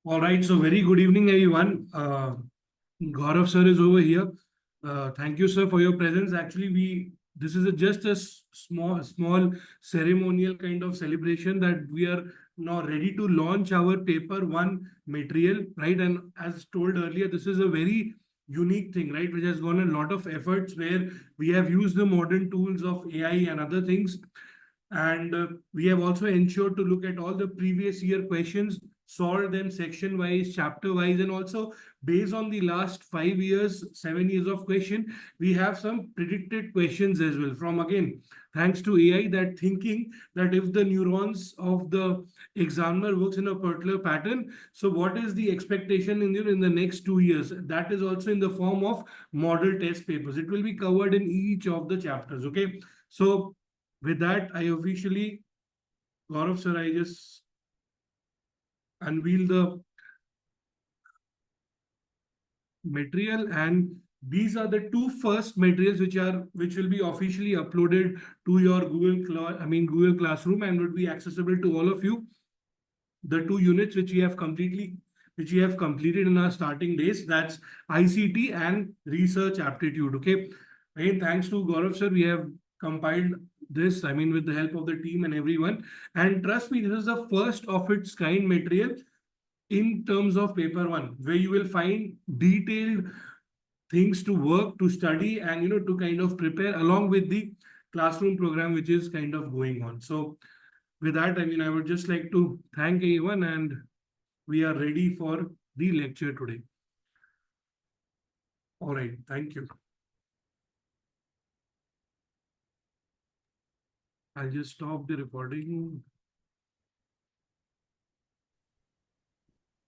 All right, so very good evening, everyone. Gaurav sir is over here. Thank you, sir, for your presence. Actually, this is just a small ceremonial kind of celebration that we are now ready to launch our paper one material, right? And as told earlier, this is a very unique thing, right? Which has gone a lot of efforts where we have used the modern tools of AI and other things. And we have also ensured to look at all the previous year questions, solve them section wise, chapter wise, and also based on the last 5 years, 7 years of question, we have some predicted questions as well from, again, thanks to AI, that thinking that if the neurons of the examiner works in a particular pattern, so what is the expectation in the next 2 years? That is also in the form of model test papers. It will be covered in each of the chapters. Okay. So with that, I officially, Gaurav sir, I just unveil the material, and these are the two first materials which will be officially uploaded to your Google Classroom and would be accessible to all of you. The two units which we have completed in our starting days, that's ICT and research aptitude. Okay. Again, thanks to Gaurav sir, we have compiled this, with the help of the team and everyone. And trust me, this is the first of its kind material in terms of paper one, where you will find detailed things to work, to study, and to kind of prepare along with the classroom program which is kind of going on. So with that, I would just like to thank everyone, and we are ready for the lecture today. All right, thank you. I'll just stop the recording.